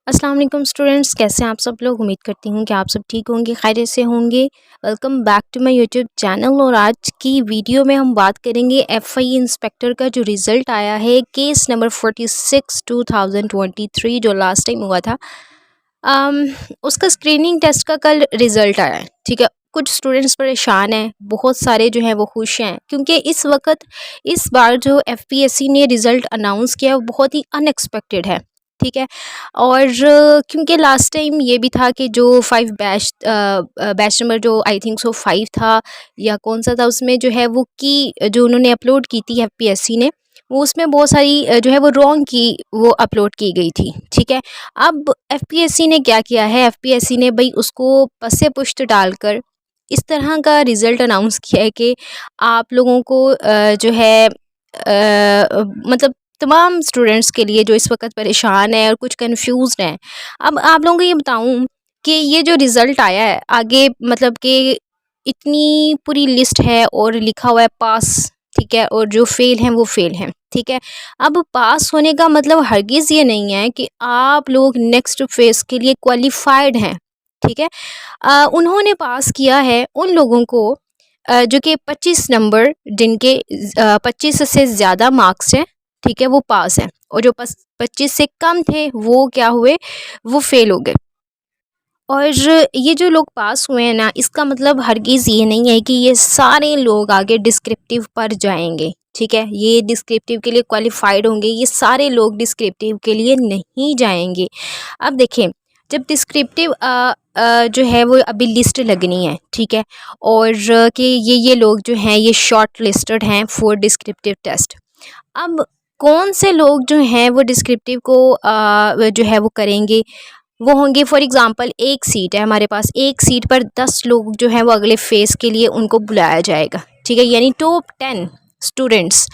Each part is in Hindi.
अस्सलाम वालेकुम स्टूडेंट्स, कैसे हैं आप सब लोग। उम्मीद करती हूँ कि आप सब ठीक होंगे, खैरियत से होंगे। Welcome back to my YouTube channel. और आज की वीडियो में हम बात करेंगे एफआई इंस्पेक्टर का जो रिज़ल्ट आया है, केस नंबर 46 2023 जो लास्ट टाइम हुआ था। अम, उसका स्क्रीनिंग टेस्ट का कल रिज़ल्ट आया है। ठीक है, कुछ स्टूडेंट्स परेशान हैं, बहुत सारे जो हैं वो खुश हैं, क्योंकि इस बार जो एफपीएससी ने रिज़ल्ट अनाउंस किया वो बहुत ही अनएक्सपेक्टेड है। ठीक है, और क्योंकि लास्ट टाइम ये भी था कि जो बैच नंबर जो आई थिंक सो 5 था या कौन सा था, उसमें जो है वो की जो उन्होंने अपलोड की थी एफपीएससी ने, वो उसमें बहुत सारी जो है वो रॉन्ग की वो अपलोड की गई थी। ठीक है, अब एफपीएससी ने क्या किया है, एफपीएससी ने भाई उसको पसे पुश्त डालकर इस तरह का रिज़ल्ट अनाउंस किया है कि आप लोगों को जो है मतलब तमाम स्टूडेंट्स के लिए जो इस वक्त परेशान है और कुछ कंफ्यूज्ड हैं। अब आप लोगों को ये बताऊं कि ये जो रिज़ल्ट आया है आगे, मतलब कि इतनी पूरी लिस्ट है और लिखा हुआ है पास। ठीक है, और जो फेल हैं वो फेल हैं। ठीक है, अब पास होने का मतलब हरगिज़ ये नहीं है कि आप लोग नेक्स्ट फेज़ के लिए क्वालिफाइड हैं। ठीक है, उन्होंने पास किया है उन लोगों को जो कि 25 नंबर, जिनके 25 से ज़्यादा मार्क्स हैं। ठीक है, वो पास हैं, और जो 25 से कम थे वो क्या हुए, वो फेल हो गए। और ये जो लोग पास हुए हैं ना, इसका मतलब हरगिज़ ये नहीं है कि ये सारे लोग आगे डिस्क्रिप्टिव पर जाएंगे। ठीक है, ये डिस्क्रिप्टिव के लिए क्वालिफाइड होंगे, ये सारे लोग डिस्क्रिप्टिव के लिए नहीं जाएंगे। अब देखें, जब डिस्क्रिप्टिव जो है वो अभी लिस्ट लगनी है। ठीक है, और कि ये लोग जो हैं ये शॉर्ट लिस्टेड हैं फॉर डिस्क्रिप्टिव टेस्ट। अब कौन से लोग जो हैं वो डिस्क्रिप्टिव को जो है वो करेंगे, वो होंगे फॉर एग्ज़ाम्पल एक सीट है हमारे पास, एक सीट पर 10 लोग जो हैं वो अगले फेज़ के लिए उनको बुलाया जाएगा। ठीक है, यानी टॉप 10 स्टूडेंट्स।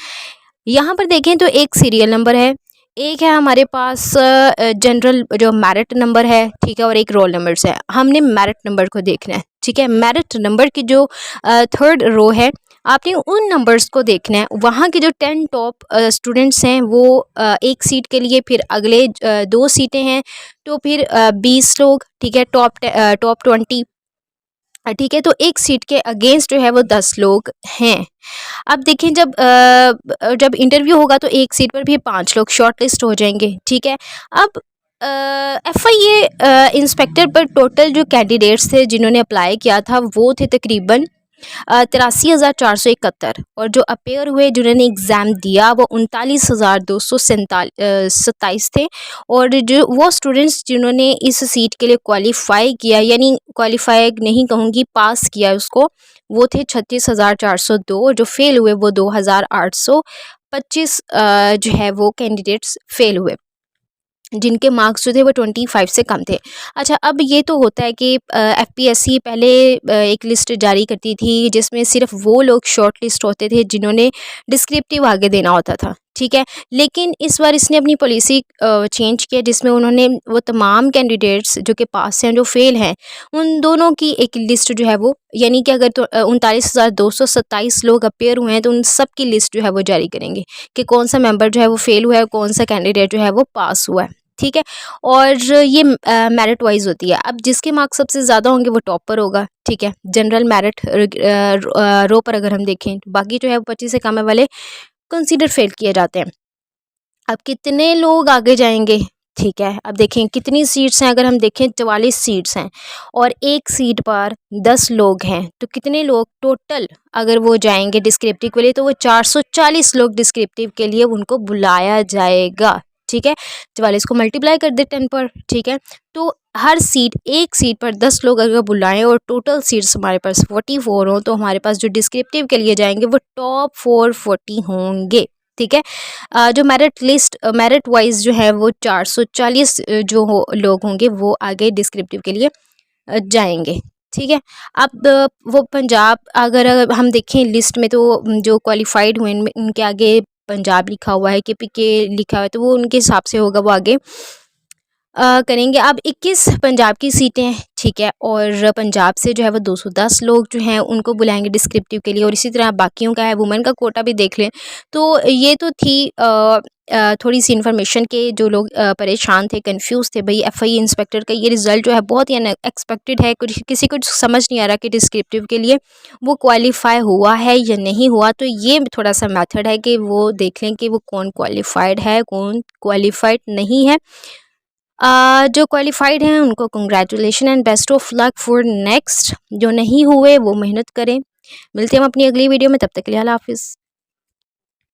यहाँ पर देखें तो एक सीरियल नंबर है, एक है हमारे पास जनरल जो मेरिट नंबर है। ठीक है, और एक रोल नंबर्स है। हमने मेरिट नंबर को देखना है। ठीक है, मेरिट नंबर की जो थर्ड रो है, आपने उन नंबर्स को देखना है। वहाँ के जो 10 टॉप स्टूडेंट्स हैं वो एक सीट के लिए, फिर अगले 2 सीटें हैं तो फिर 20 लोग। ठीक है, टॉप 20। ठीक है, तो एक सीट के अगेंस्ट जो है वो 10 लोग हैं। अब देखें, जब इंटरव्यू होगा तो एक सीट पर भी 5 लोग शॉर्ट लिस्ट हो जाएंगे। ठीक है, अब एफआईए इंस्पेक्टर पर टोटल जो कैंडिडेट्स थे जिन्होंने अप्लाई किया था वो थे तकरीबन 83,471, और जो अपेयर हुए जिन्होंने एग्ज़ाम दिया वो 39,227 थे। और जो वो स्टूडेंट्स जिन्होंने इस सीट के लिए क्वालिफाई किया, यानी क्वालिफाई नहीं कहूँगी, पास किया उसको, वो थे 36,402। और जो फेल हुए वो 2,825 जो है वो कैंडिडेट्स फेल हुए, जिनके मार्क्स जो थे वो 25 से कम थे। अच्छा, अब ये तो होता है कि एफपीएससी पहले एक लिस्ट जारी करती थी जिसमें सिर्फ वो लोग शॉर्ट लिस्ट होते थे जिन्होंने डिस्क्रिप्टिव आगे देना होता था। ठीक है, लेकिन इस बार इसने अपनी पॉलिसी चेंज किया, जिसमें उन्होंने वो तमाम कैंडिडेट्स जो कि पास हैं, जो फेल हैं, उन दोनों की एक लिस्ट जो है वो, यानी कि अगर तो 39,227 लोग अपेयर हुए हैं तो उन सब की लिस्ट जो है वो जारी करेंगे कि कौन सा मेंबर जो है वो फेल हुआ है, कौन सा कैंडिडेट जो है वो पास हुआ है। ठीक है, और ये मेरिट वाइज होती है। अब जिसके मार्क्स सबसे ज़्यादा होंगे वो टॉपर होगा। ठीक है, जनरल मेरिट रो पर अगर हम देखें, बाकी जो है वो 25 से कम वाले कंसीडर फेल किए जाते हैं। अब कितने लोग आगे जाएंगे। ठीक है, अब देखें कितनी सीट्स हैं, अगर हम देखें 44 सीट्स हैं और एक सीट पर 10 लोग हैं, तो कितने लोग टोटल अगर वो जाएंगे डिस्क्रिप्टिव के लिए, तो वो 440 लोग डिस्क्रिप्टिव के लिए उनको बुलाया जाएगा। ठीक है, 44 को मल्टीप्लाई कर दे 10 पर। ठीक है, तो हर सीट, एक सीट पर 10 लोग अगर बुलाएं और टोटल सीट्स हमारे पास 44 हों, तो हमारे पास जो डिस्क्रिप्टिव के लिए जाएंगे वो टॉप 440 होंगे। ठीक है, जो मेरिट वाइज जो है वो 440 लोग होंगे वो आगे डिस्क्रिप्टिव के लिए जाएंगे। ठीक है, अब वो पंजाब, अगर हम देखें लिस्ट में, तो जो क्वालिफाइड हुए उनके आगे पंजाब लिखा हुआ है, के पी के लिखा हुआ है, तो वो उनके हिसाब से होगा वो आगे करेंगे। अब 21 पंजाब की सीटें हैं, ठीक है, और पंजाब से जो है वो 210 लोग जो हैं उनको बुलाएंगे डिस्क्रिप्टिव के लिए, और इसी तरह बाकियों का है, वुमेन का कोटा भी देख लें। तो ये तो थी थोड़ी सी इन्फॉर्मेशन के जो लोग परेशान थे, कंफ्यूज थे भाई एफआई इंस्पेक्टर का ये रिज़ल्ट जो है बहुत ही अनएक्सपेक्टेड है, कुछ किसी को समझ नहीं आ रहा कि डिस्क्रिप्टिव के लिए वो क्वालिफाई हुआ है या नहीं हुआ। तो ये थोड़ा सा मेथड है कि वो देख लें कि वो कौन क्वालिफाइड है, कौन क्वालिफाइड नहीं है। जो क्वालिफाइड हैं उनको congratulation and best of luck for next. जो नहीं हुए वो मेहनत करें। मिलते हैं हम अपनी अगली वीडियो में, तब तक के लिए अल्लाह हाफिज़।